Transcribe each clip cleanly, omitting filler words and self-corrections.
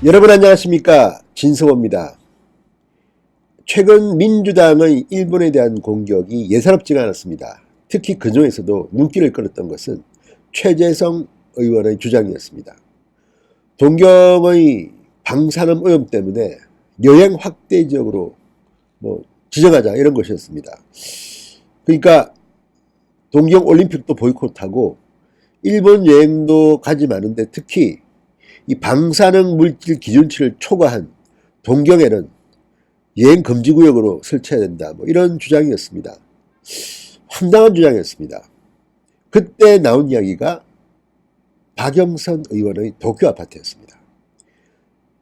여러분 안녕하십니까, 진성호입니다. 최근 민주당의 일본에 대한 공격이 예사롭지가 않았습니다. 특히 그중에서도 눈길을 끌었던 것은 최재성 의원의 주장이었습니다. 동경의 방사능 오염 때문에 여행 확대 지역으로 지정하자, 이런 것이었습니다. 그러니까 동경 올림픽도 보이콧하고 일본 여행도 가지 마는데, 특히 이 방사능 물질 기준치를 초과한 동경에는 여행 금지 구역으로 설치해야 된다, 이런 주장이었습니다. 황당한 주장이었습니다. 그때 나온 이야기가 박영선 의원의 도쿄 아파트였습니다.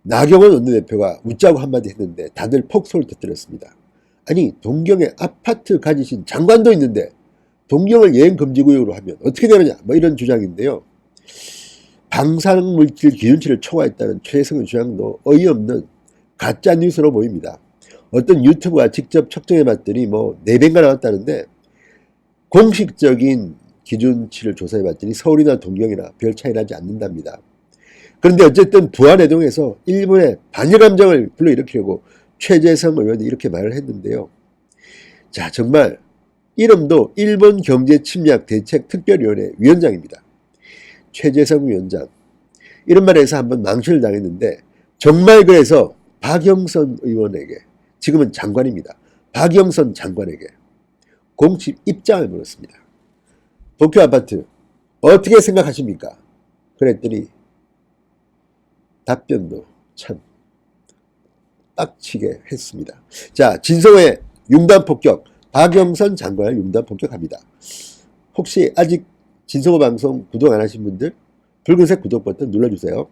나경원 원내대표가 웃자고 한마디 했는데 다들 폭소를 터뜨렸습니다. 아니, 동경에 아파트 가지신 장관도 있는데 동경을 여행 금지 구역으로 하면 어떻게 되느냐, 이런 주장인데요. 방사능 물질 기준치를 초과했다는 최재성의 주장도 어이없는 가짜 뉴스로 보입니다. 어떤 유튜브가 직접 측정해 봤더니 4배가 나왔다는데, 공식적인 기준치를 조사해 봤더니 서울이나 동경이나 별 차이 나지 않는답니다. 그런데 어쨌든 부안해동에서 일본의 반일 감정을 불러일으키려고 최재성 의원이 이렇게 말을 했는데요. 자, 정말 이름도 일본 경제 침략 대책 특별위원회 위원장입니다. 최재성 위원장, 이런 말에서 한번 망신을 당했는데, 정말 그래서 박영선 의원에게, 지금은 장관입니다, 박영선 장관에게 공식 입장을 물었습니다. 도쿄 아파트 어떻게 생각하십니까? 그랬더니 답변도 참 빡치게 했습니다. 자, 진성호의 융단폭격, 박영선 장관을 융단폭격합니다. 혹시 아직 진성호 방송 구독 안 하신 분들 붉은색 구독 버튼 눌러주세요.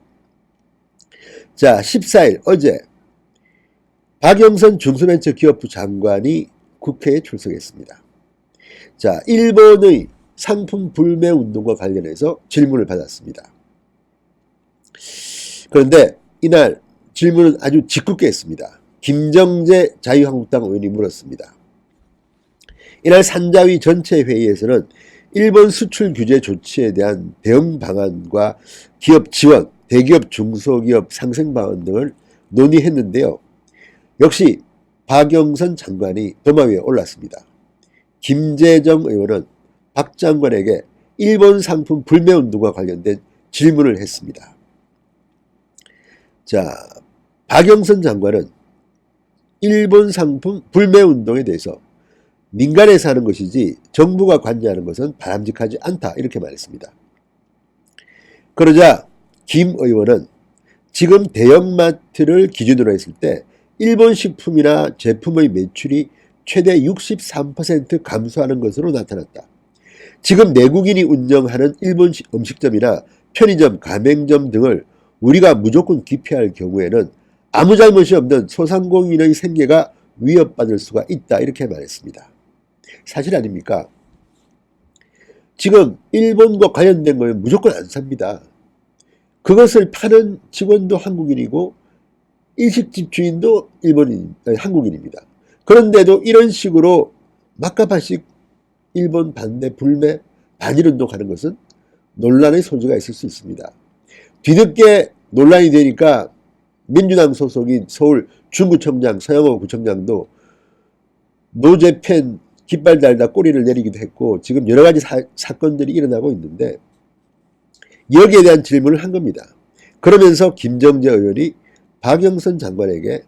자, 14일 어제 박영선 중소벤처기업부 장관이 국회에 출석했습니다. 자, 일본의 상품 불매 운동과 관련해서 질문을 받았습니다. 그런데 이날 질문은 아주 짓궂게 했습니다. 김정재 자유한국당 의원이 물었습니다. 이날 산자위 전체 회의에서는 일본 수출 규제 조치에 대한 대응 방안과 기업 지원, 대기업 중소기업 상생 방안 등을 논의했는데요. 역시 박영선 장관이 도마 위에 올랐습니다. 김재정 의원은 박 장관에게 일본 상품 불매 운동과 관련된 질문을 했습니다. 자, 박영선 장관은 일본 상품 불매 운동에 대해서 민간에서 하는 것이지 정부가 관여하는 것은 바람직하지 않다, 이렇게 말했습니다. 그러자 김 의원은 지금 대형마트를 기준으로 했을 때 일본 식품이나 제품의 매출이 최대 63% 감소하는 것으로 나타났다. 지금 내국인이 운영하는 일본 음식점이나 편의점, 가맹점 등을 우리가 무조건 기피할 경우에는 아무 잘못이 없는 소상공인의 생계가 위협받을 수가 있다, 이렇게 말했습니다. 사실 아닙니까? 지금 일본과 관련된 거는 무조건 안 삽니다. 그것을 파는 직원도 한국인이고 일식집 주인도 한국인입니다. 그런데도 이런 식으로 막가파식 일본 반대 불매 반일운동하는 것은 논란의 소지가 있을 수 있습니다. 뒤늦게 논란이 되니까 민주당 소속인 서울 중구청장 서영호 구청장도 노재팬 깃발 달다 꼬리를 내리기도 했고, 지금 여러 가지 사건들이 일어나고 있는데 여기에 대한 질문을 한 겁니다. 그러면서 김정재 의원이 박영선 장관에게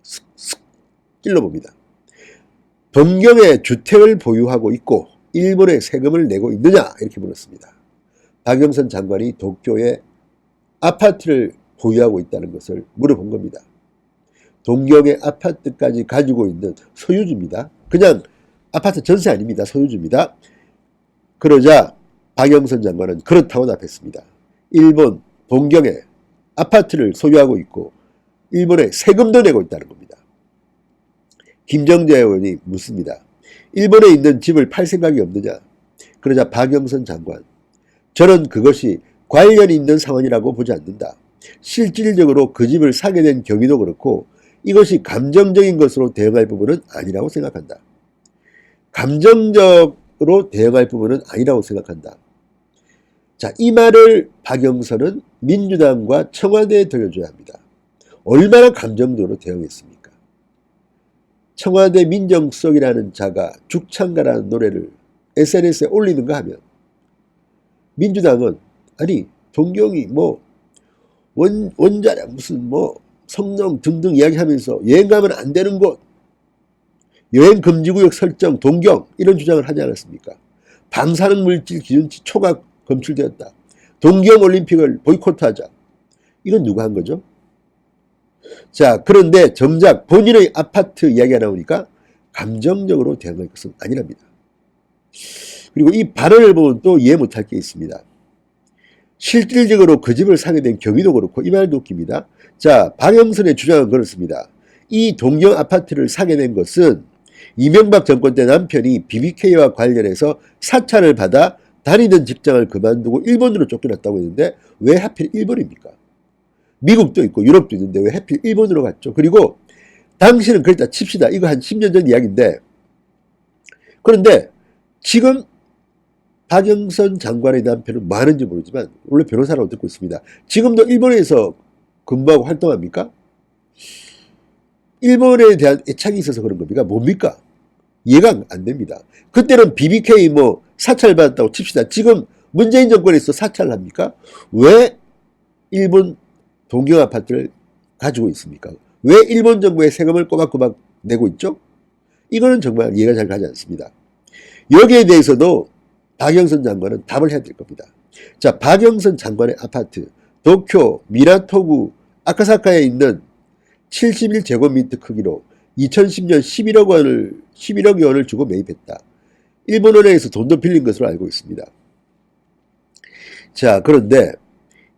슥슥 찔러봅니다. 동경에 주택을 보유하고 있고 일본에 세금을 내고 있느냐, 이렇게 물었습니다. 박영선 장관이 도쿄에 아파트를 보유하고 있다는 것을 물어본 겁니다. 동경의 아파트까지 가지고 있는 소유주입니다. 그냥 아파트 전세 아닙니다. 소유주입니다. 그러자 박영선 장관은 그렇다고 답했습니다. 일본 동경에 아파트를 소유하고 있고 일본에 세금도 내고 있다는 겁니다. 김정재 의원이 묻습니다. 일본에 있는 집을 팔 생각이 없느냐? 그러자 박영선 장관, 저는 그것이 관련이 있는 상황이라고 보지 않는다. 실질적으로 그 집을 사게 된 경위도 그렇고 이것이 감정적인 것으로 대응할 부분은 아니라고 생각한다. 감정적으로 대응할 부분은 아니라고 생각한다. 자, 이 말을 박영선은 민주당과 청와대에 들려줘야 합니다. 얼마나 감정적으로 대응했습니까? 청와대 민정수석이라는 자가 죽창가라는 노래를 SNS에 올리는가 하면 민주당은 아니 동경이 뭐 원자력 무슨 뭐 성능 등등 이야기하면서 여행 가면 안 되는 곳, 여행 금지구역 설정 동경 이런 주장을 하지 않았습니까? 방사능 물질 기준치 초과 검출되었다. 동경올림픽을 보이콧하자. 이건 누가 한 거죠? 자, 그런데 정작 본인의 아파트 이야기가 나오니까 감정적으로 대응할 것은 아니랍니다. 그리고 이 발언을 보면 또 이해 못할 게 있습니다. 실질적으로 그 집을 사게 된 경위도 그렇고 이 말도 웃깁니다. 자, 박영선의 주장은 그렇습니다. 이 동경 아파트를 사게 된 것은 이명박 정권 때 남편이 BBK와 관련해서 사찰을 받아 다니던 직장을 그만두고 일본으로 쫓겨났다고 했는데 왜 하필 일본입니까? 미국도 있고 유럽도 있는데 왜 하필 일본으로 갔죠? 그리고 당시는 그랬다 칩시다. 이거 한 10년 전 이야기인데 그런데 지금 박영선 장관의 남편은 뭐 하는지 모르지만 원래 변호사라고 듣고 있습니다. 지금도 일본에서 근무하고 활동합니까? 일본에 대한 애착이 있어서 그런 겁니까? 뭡니까? 이해가 안 됩니다. 그때는 BBK 뭐 사찰받았다고 칩시다. 지금 문재인 정권에서 사찰을 합니까? 왜 일본 동경 아파트를 가지고 있습니까? 왜 일본 정부에 세금을 꼬박꼬박 내고 있죠? 이거는 정말 이해가 잘 가지 않습니다. 여기에 대해서도 박영선 장관은 답을 해야 될 겁니다. 자, 박영선 장관의 아파트 도쿄 미나토구 아카사카에 있는 71제곱미터 크기로 2010년 11억 원을 주고 매입했다. 일본은행에서 돈도 빌린 것으로 알고 있습니다. 자, 그런데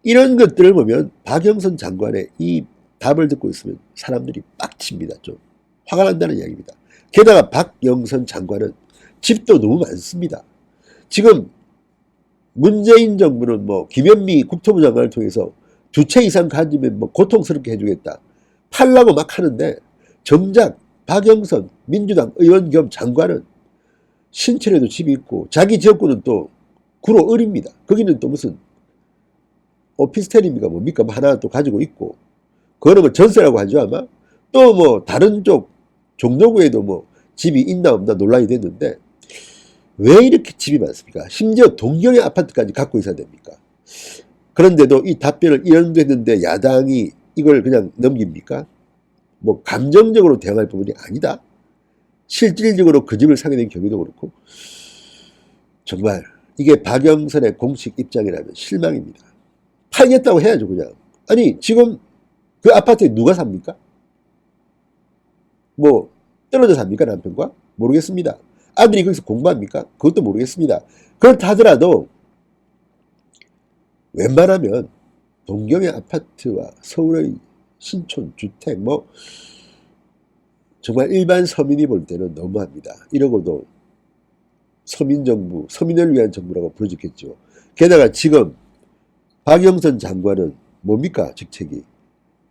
이런 것들을 보면 박영선 장관의 이 답을 듣고 있으면 사람들이 빡칩니다. 좀 화가 난다는 이야기입니다. 게다가 박영선 장관은 집도 너무 많습니다. 지금 문재인 정부는 뭐 김현미 국토부 장관을 통해서 2채 이상 가지면 뭐 고통스럽게 해주겠다. 팔라고 막 하는데 정작 박영선 민주당 의원 겸 장관은 신천에도 집이 있고 자기 지역구는 또 구로 을입니다. 거기는 또 무슨 오피스텔입니까 뭡니까 뭐 하나 또 가지고 있고 그거는 뭐 전세라고 하죠 아마. 또 뭐 다른 쪽 종로구에도 뭐 집이 있나 없나 논란이 됐는데 왜 이렇게 집이 많습니까? 심지어 동경의 아파트까지 갖고 있어야 됩니까? 그런데도 이 답변을 이런도 했는데 야당이 이걸 그냥 넘깁니까? 뭐 감정적으로 대응할 부분이 아니다. 실질적으로 그 집을 사게 된 경우도 그렇고 정말 이게 박영선의 공식 입장이라면 실망입니다. 팔겠다고 해야죠 그냥. 아니 지금 그 아파트에 누가 삽니까? 뭐 떨어져 삽니까 남편과? 모르겠습니다. 아들이 거기서 공부합니까? 그것도 모르겠습니다. 그렇다 하더라도 웬만하면 동경의 아파트와 서울의 신촌, 주택 뭐 정말 일반 서민이 볼 때는 너무합니다. 이러고도 서민정부, 서민을 위한 정부라고 부르짖겠죠. 게다가 지금 박영선 장관은 뭡니까 직책이?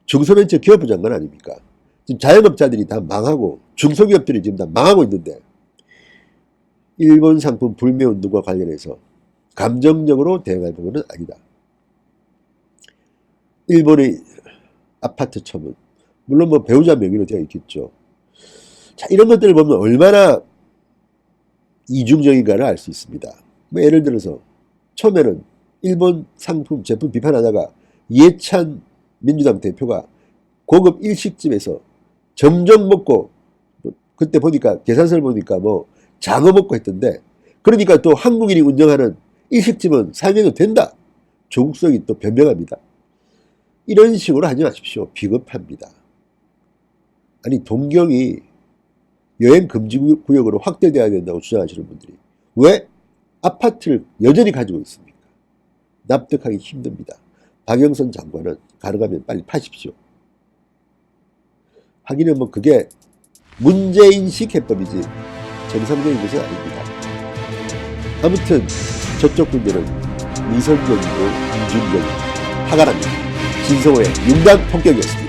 중소벤처기업부 장관 아닙니까? 지금 자영업자들이 다 망하고 중소기업들이 지금 다 망하고 있는데 일본 상품 불매운동과 관련해서 감정적으로 대응할 부분은 아니다. 일본의 아파트 처분 물론 뭐 배우자 명의로 되어 있겠죠. 자, 이런 것들을 보면 얼마나 이중적인가를 알 수 있습니다. 뭐 예를 들어서 처음에는 일본 상품 제품 비판하다가 이해찬 민주당 대표가 고급 일식집에서 점점 먹고 그때 보니까 계산서를 보니까 뭐 장어 먹고 했던데 그러니까 또 한국인이 운영하는 일식집은 사용해도 된다. 조국성이 또 변명합니다. 이런 식으로 하지 마십시오. 비겁합니다. 아니 동경이 여행 금지 구역으로 확대돼야 된다고 주장하시는 분들이 왜 아파트를 여전히 가지고 있습니까? 납득하기 힘듭니다. 박영선 장관은 가능하면 빨리 파십시오. 하기는 뭐 그게 문재인식 해법이지 정상적인 것은 아닙니다. 아무튼 저쪽 분들은 미선적이고 이중적이고 화가 납니다. 진성호의 융단 폭격이었습니다.